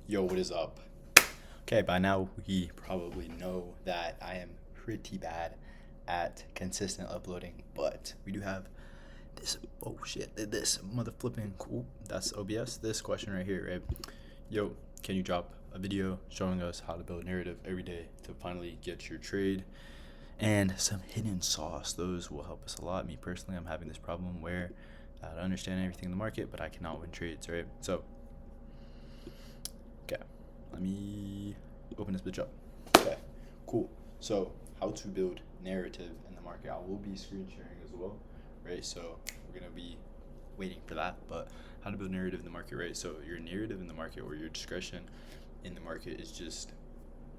Yo, what is up? Okay, by now we probably know that I am pretty bad at consistent uploading, but we do have this mother flipping cool. That's OBS. This question right here, right? Yo, can you drop a video showing us how to build narrative every day to finally get your trade and some hidden sauce? Those will help us a lot. Me personally, I'm having this problem where I understand everything in the market, but I cannot win trades, right? So, okay, let me open this bitch up. Okay, cool. So, how to build narrative in the market. I will be screen sharing as well, right? So, we're gonna be waiting for that. But how to build narrative in the market, right? So, your narrative in the market or your discretion in the market is just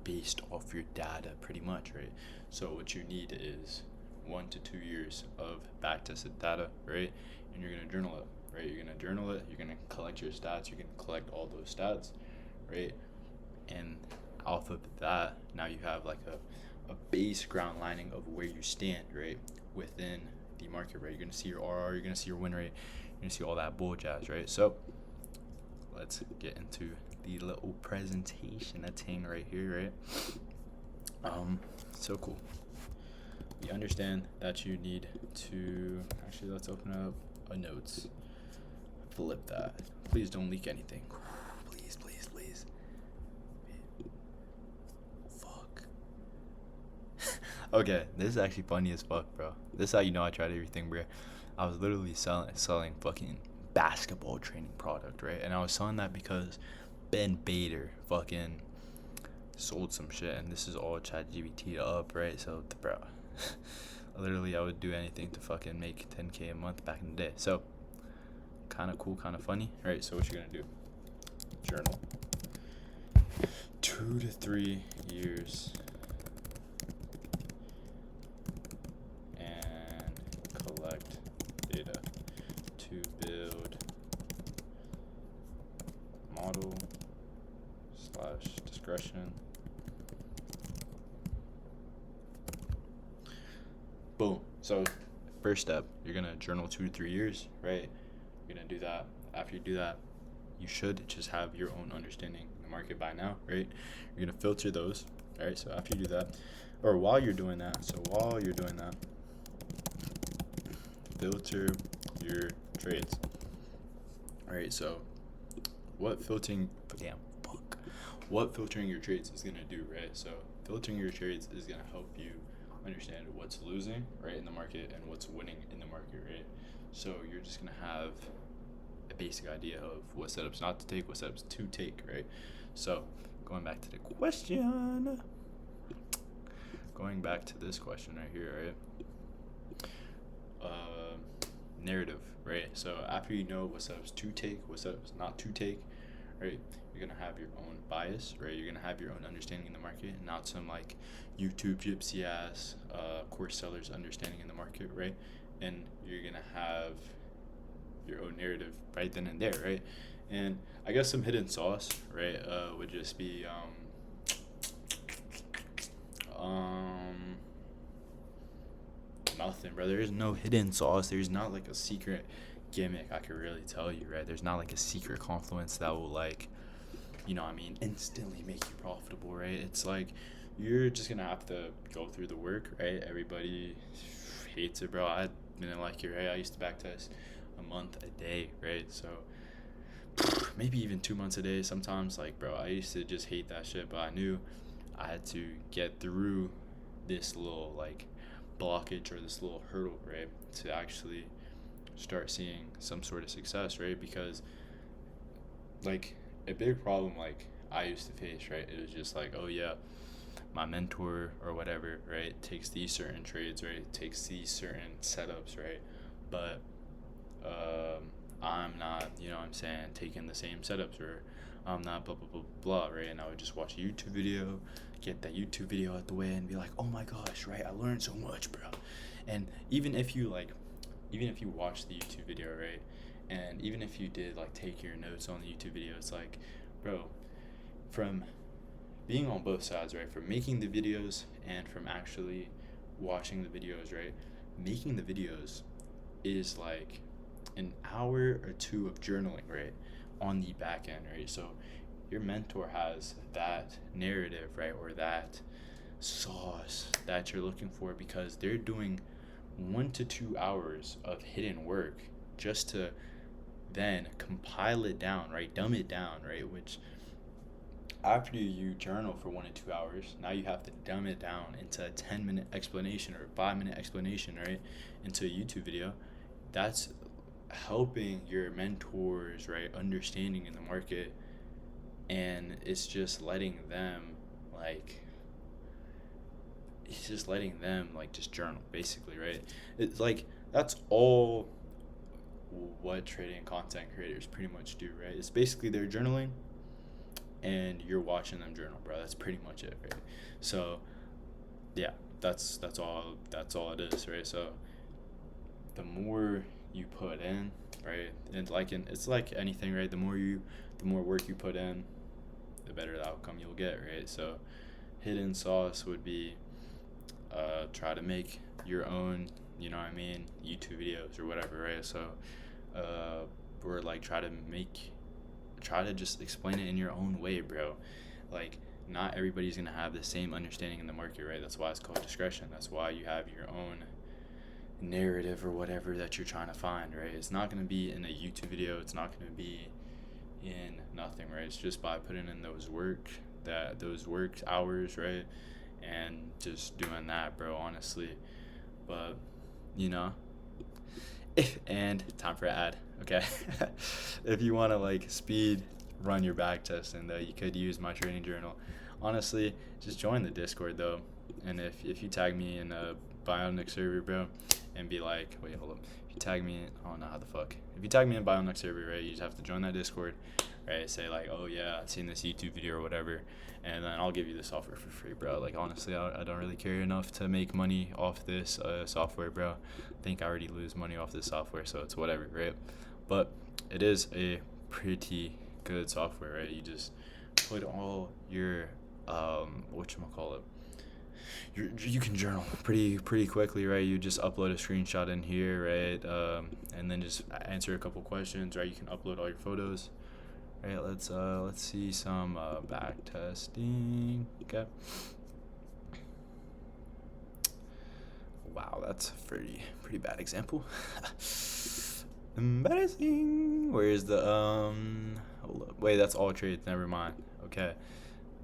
based off your data, pretty much, right? So, what you need is 1 to 2 years of back tested data, right? And you're gonna journal it, right? You're gonna journal it, you're gonna collect your stats, you're gonna collect all those stats, right? And off of that, now you have like a base ground lining of where you stand, right, within the market, right? You're gonna see your RR, you're gonna see your win rate, you're gonna see all that bull jazz, right? So let's get into the little presentation that's hanging right here, right? So cool. You understand that you need to actually, let's open up a notes, flip that, please don't leak anything, please. Fuck. Okay, this is actually funny as fuck, bro. This is how you know I tried everything, bro. I was literally selling fucking basketball training product, right? And I was selling that because Ben Bader fucking sold some shit, and this is all ChatGPT up, right? So, bro, literally I would do anything to fucking make 10K a month back in the day. So, kind of cool, kind of funny, right? So what you're gonna do? Journal. 2 to 3 years and collect data to build model / discretion. Boom. So first step, you're gonna journal 2 to 3 years, right? You're gonna do that. After you do that, you should just have your own understanding in the market by now, right? You're gonna filter those, right? So after you do that, or while you're doing that, filter your trades. All right, so what filtering your trades is gonna do, right? So filtering your trades is gonna help you understand what's losing, right, in the market and what's winning in the market, right? So you're just gonna have a basic idea of what setups not to take, what setups to take, right? So going back to the question, going back to this question right here, right? Narrative, right? So after you know what setups to take, what setups not to take, right, you're gonna have your own bias, right? You're gonna have your own understanding in the market, not some like YouTube gypsy ass course sellers understanding in the market, right? And you're gonna have your own narrative right then and there, right? And I guess some hidden sauce, right, would just be nothing, bro. There's no hidden sauce. There's not like a secret gimmick I could really tell you, right? There's not like a secret confluence that will like, instantly make you profitable, right? It's like you're just gonna have to go through the work, right? Everybody hates it, bro. I didn't like it, right? I used to backtest a month a day, right? So maybe even 2 months a day sometimes. Like, bro, I used to just hate that shit, but I knew I had to get through this little like blockage or this little hurdle, right, to actually start seeing some sort of success, right? Because like a big problem like I used to face, right, it was just like, oh yeah, my mentor or whatever, right, takes these certain trades, right, takes these certain setups, right, but I'm not, taking the same setups, or I'm not blah blah blah blah, right? And I would just watch a YouTube video, get that YouTube video out the way, and be like, oh my gosh, right, I learned so much, bro. And even if you watch the YouTube video, right, and even if you did like take your notes on the YouTube video, it's like, bro, from being on both sides, right, from making the videos and from actually watching the videos, right, making the videos is like an hour or two of journaling, right, on the back end, right? So your mentor has that narrative, right, or that sauce that you're looking for, because they're doing 1 to 2 hours of hidden work just to then compile it down, right, dumb it down, right, which after you journal for 1 to 2 hours, now you have to dumb it down into a 10-minute explanation or a 5-minute explanation, right, into a YouTube video. That's helping your mentors, right, understanding in the market, and it's just letting them like just journal basically, right? It's like that's all what trading content creators pretty much do, right? It's basically they're journaling and you're watching them journal, bro. That's pretty much it, right? So yeah, that's all it is, right? So the more you put in, right, and it's like anything, right? The more work you put in, the better the outcome you'll get, right? So hidden sauce would be try to make your own, you know what I mean, YouTube videos or whatever, right? So or like try to just explain it in your own way, bro. Like, not everybody's gonna have the same understanding in the market, right? That's why it's called discretion. That's why you have your own narrative or whatever that you're trying to find, right? It's not gonna be in a YouTube video. It's not gonna be in nothing, right? It's just by putting in those work hours, right? And just doing that, bro, honestly. But you know, and time for an ad, okay? If you want to like speed run your back testing, though, you could use my trading journal. Honestly, just join the Discord though, and if you tag me in a Bionic server, bro, and be like, wait, hold up. If you tag me, I don't know how the fuck. If you tag me in Bionic server, right, you just have to join that Discord, right? Say like, oh yeah, I've seen this YouTube video or whatever, and then I'll give you the software for free, bro. Like, honestly, I don't really care enough to make money off this software, bro. I think I already lose money off this software, so it's whatever, right? But it is a pretty good software, right? You just put all your whatchamacallit, you can journal pretty quickly, right? You just upload a screenshot in here, right? And then just answer a couple questions, right? You can upload all your photos, right? Let's see some back testing. Okay. Wow, that's a pretty bad example. Embarrassing. Where's the hold up. Wait, that's all trades. Never mind. Okay.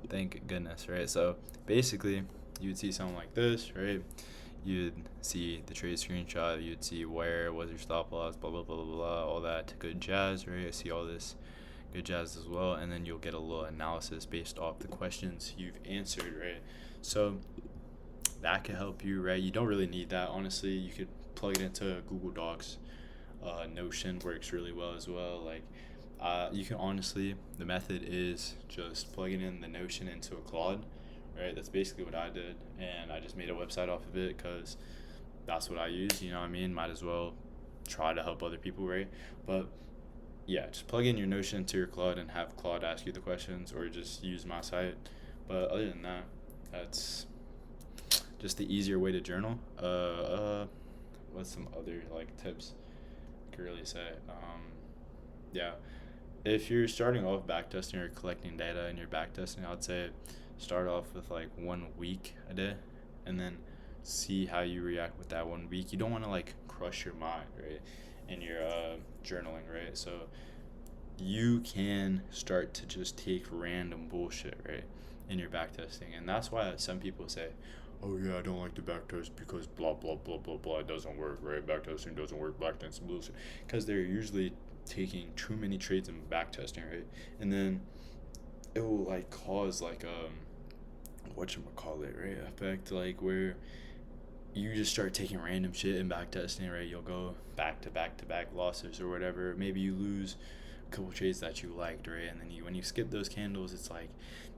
Thank goodness, right? So basically, you would see something like this, right? You'd see the trade screenshot. You'd see where was your stop loss, blah blah blah blah blah, all that good jazz, right? I see all this good jazz as well, and then you'll get a little analysis based off the questions you've answered, right? So that could help you, right? You don't really need that, honestly. You could plug it into Google Docs. Notion works really well as well. Like, you can honestly, the method is just plugging in the Notion into a Claude, right? That's basically what I did, and I just made a website off of it because that's what I use, you know what I mean? Might as well try to help other people, right? But yeah, just plug in your Notion into your Claude and have Claude ask you the questions, or just use my site. But other than that, that's just the easier way to journal. What's some other like tips I could really say? Yeah, if you're starting off backtesting or collecting data in your backtesting, I'd say start off with like 1 week a day, and then see how you react with that 1 week. You don't want to like crush your mind, right, in your journaling, right? So you can start to just take random bullshit, right, in your backtesting, and that's why some people say, oh yeah, I don't like the backtest because blah blah blah blah blah, it doesn't work, right? Backtesting doesn't work, backtesting bullshit, because they're usually taking too many trades in backtesting, right? And then it will like cause like whatchamacallit, right, effect, like where you just start taking random shit in backtesting, right? You'll go back to back to back losses or whatever. Maybe you lose a couple trades that you liked, right? And then when you skip those candles, it's like,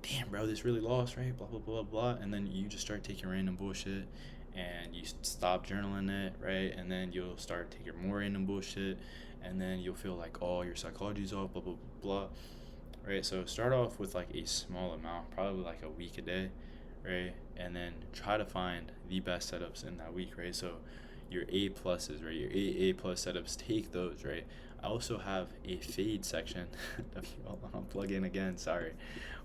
damn, bro, this really lost, right? Blah blah blah blah. And then you just start taking random bullshit, and you stop journaling it, right? And then you'll start taking more random bullshit, and then you'll feel like, oh, your psychology's off, blah blah blah, right? So start off with like a small amount, probably like a week a day, right? And then try to find the best setups in that week, right? So your A pluses, right? Your A plus setups, take those, right? I also have a fade section. I'll plug in again, sorry.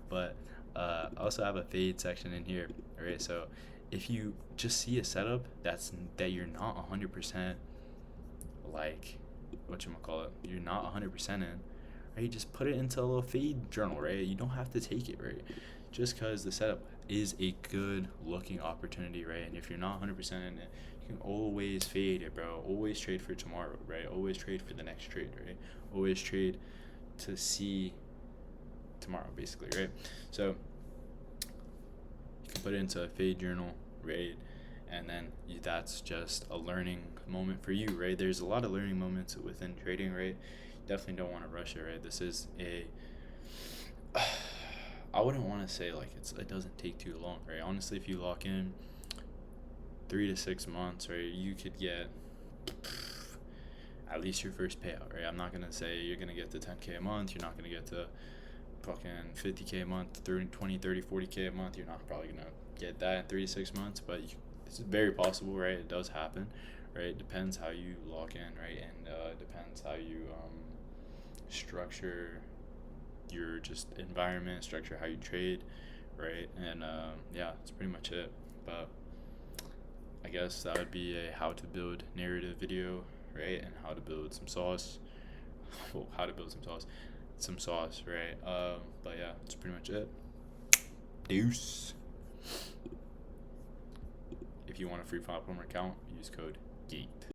But I also have a fade section in here, right? So if you just see a setup that you're not 100% like, whatchamacallit, you're not 100% in, right? Just put it into a little fade journal, right? You don't have to take it, right? Just because the setup is a good looking opportunity, right? And if you're not 100% in it, you can always fade it, bro. Always trade for tomorrow, right? Always trade for the next trade, right? Always trade to see tomorrow, basically, right? So you can put it into a fade journal, right? And then that's just a learning moment for you, right? There's a lot of learning moments within trading, right? Definitely don't want to rush it, right? This is I wouldn't want to say like it doesn't take too long, right? Honestly, if you lock in 3 to 6 months, right, you could get at least your first payout, right? I'm not gonna say you're gonna get to 10K a month. You're not gonna get to fucking 50K a month, 30, 20, 30, 40K a month. You're not probably gonna get that in 3 to 6 months, but it's very possible, right? It does happen, right? It depends how you lock in, right? And depends how you structure your just environment, structure how you trade, right? And yeah, that's pretty much it. But I guess that would be a how to build narrative video, right? And how to build some sauce. Well, how to build some sauce, right? But yeah, that's pretty much it. Deuce. If you want a free platform account, use code GATE.